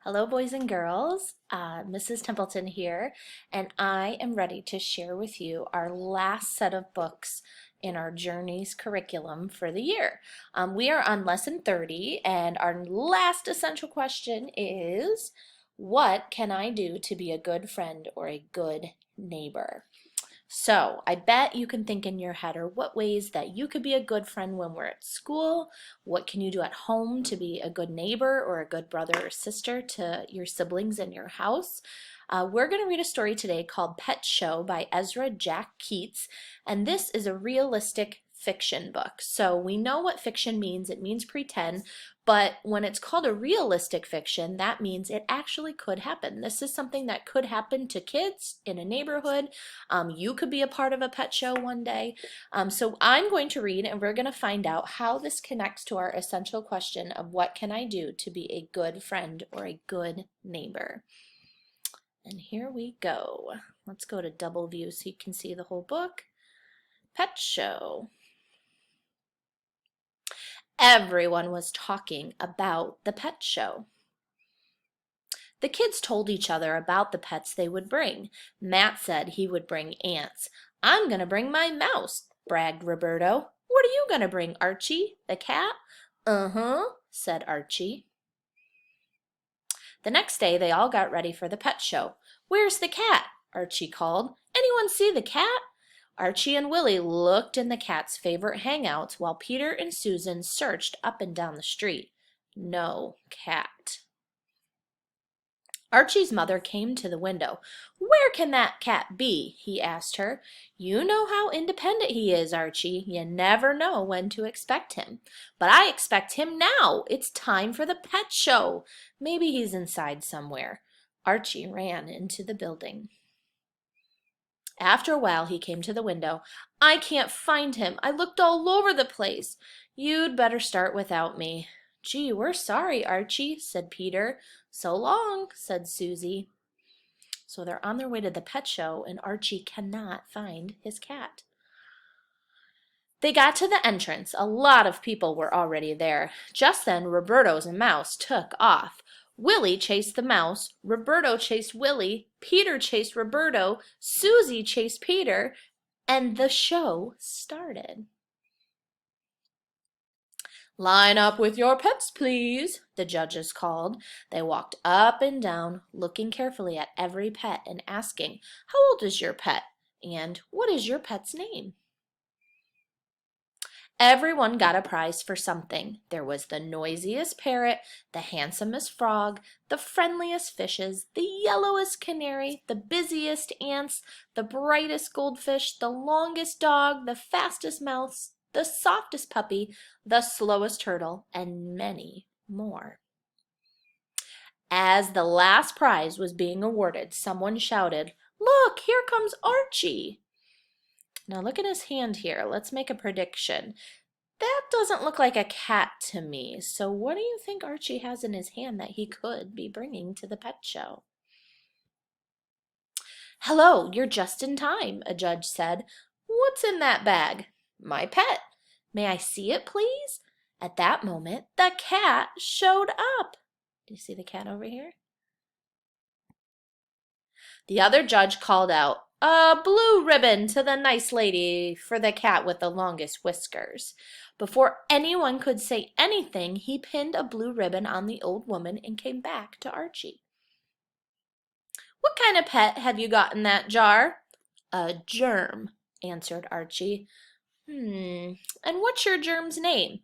Hello, boys and girls. Mrs. Templeton here, and I am ready to share with you our last set of books in our Journeys curriculum for the year. We are on lesson 30, and our last essential question is, what can I do to be a good friend or a good neighbor? So I bet you can think in your head or what ways that you could be a good friend when we're at school. What can you do at home to be a good neighbor or a good brother or sister to your siblings in your house? We're going to read a story today called Pet Show by Ezra Jack Keats, and this is a realistic fiction book. So we know what fiction means. It means pretend, but when it's called a realistic fiction, that means it actually could happen. This is something that could happen to kids in a neighborhood. You could be a part of a pet show one day. So I'm going to read and we're going to find out how this connects to our essential question of what can I do to be a good friend or a good neighbor. And here we go. Let's go to double view so you can see the whole book. Pet Show. Everyone was talking about the pet show. The kids told each other about the pets they would bring. Matt said he would bring ants. I'm going to bring my mouse, bragged Roberto. What are you going to bring, Archie? The cat? Uh-huh, said Archie. The next day they all got ready for the pet show. Where's the cat? Archie called. Anyone see the cat? Archie and Willie looked in the cat's favorite hangouts while Peter and Susan searched up and down the street. No cat. Archie's mother came to the window. Where can that cat be? He asked her. You know how independent he is, Archie. You never know when to expect him. But I expect him now. It's time for the pet show. Maybe he's inside somewhere. Archie ran into the building. After a while, he came to the window. I can't find him. I looked all over the place. You'd better start without me. Gee, we're sorry, Archie, said Peter. So long, said Susie. So they're on their way to the pet show, and Archie cannot find his cat. They got to the entrance. A lot of people were already there. Just then, Roberto's mouse took off. Willie chased the mouse, Roberto chased Willie, Peter chased Roberto, Susie chased Peter, and the show started. Line up with your pets, please, the judges called. They walked up and down, looking carefully at every pet and asking, How old is your pet? And what is your pet's name? Everyone got a prize for something. There was the noisiest parrot, the handsomest frog, the friendliest fishes, the yellowest canary, the busiest ants, the brightest goldfish, the longest dog, the fastest mouse, the softest puppy, the slowest turtle, and many more. As the last prize was being awarded, someone shouted, Look, here comes Archie! Now look at his hand here. Let's make a prediction. That doesn't look like a cat to me. So what do you think Archie has in his hand that he could be bringing to the pet show? Hello, you're just in time, a judge said. What's in that bag? My pet. May I see it, please? At that moment, the cat showed up. Do you see the cat over here? The other judge called out, A blue ribbon to the nice lady for the cat with the longest whiskers. Before anyone could say anything, he pinned a blue ribbon on the old woman and came back to Archie. What kind of pet have you got in that jar? A germ, answered Archie. And what's your germ's name?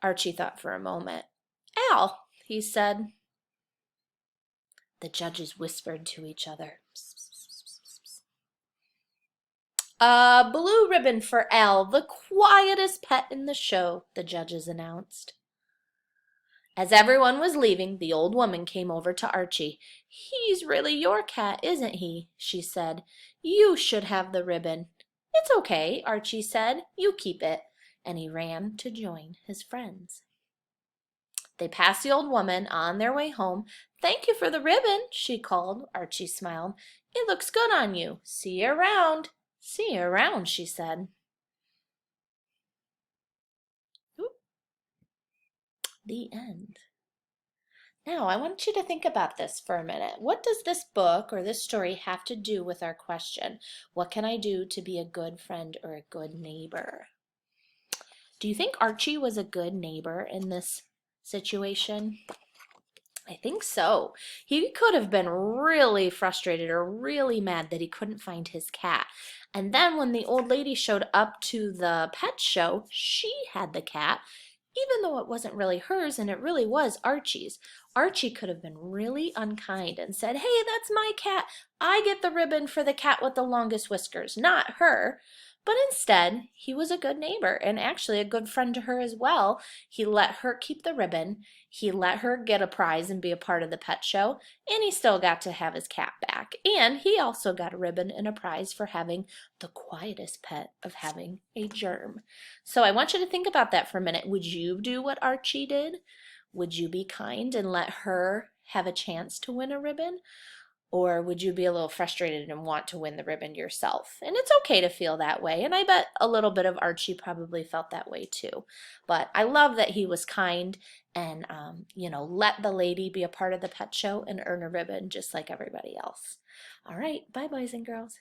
Archie thought for a moment. Al, he said. The judges whispered to each other. A blue ribbon for Al, the quietest pet in the show, the judges announced. As everyone was leaving, the old woman came over to Archie. He's really your cat, isn't he? She said. You should have the ribbon. It's okay, Archie said. You keep it. And he ran to join his friends. They passed the old woman on their way home. Thank you for the ribbon, she called. Archie smiled. It looks good on you. See you around. See you around, she said. The end. Now, I want you to think about this for a minute. What does this book or this story have to do with our question? What can I do to be a good friend or a good neighbor? Do you think Archie was a good neighbor in this situation? I think so. He could have been really frustrated or really mad that he couldn't find his cat. And then when the old lady showed up to the pet show, she had the cat, even though it wasn't really hers and it really was Archie's. Archie could have been really unkind and said, "Hey, that's my cat. I get the ribbon for the cat with the longest whiskers, not her." But instead, he was a good neighbor and actually a good friend to her as well. He let her keep the ribbon. He let her get a prize and be a part of the pet show, and he still got to have his cat back. And he also got a ribbon and a prize for having the quietest pet of having a germ. So I want you to think about that for a minute. Would you do what Archie did? Would you be kind and let her have a chance to win a ribbon? Or would you be a little frustrated and want to win the ribbon yourself? And it's okay to feel that way. And I bet a little bit of Archie probably felt that way too. But I love that he was kind and, let the lady be a part of the pet show and earn a ribbon just like everybody else. All right. Bye, boys and girls.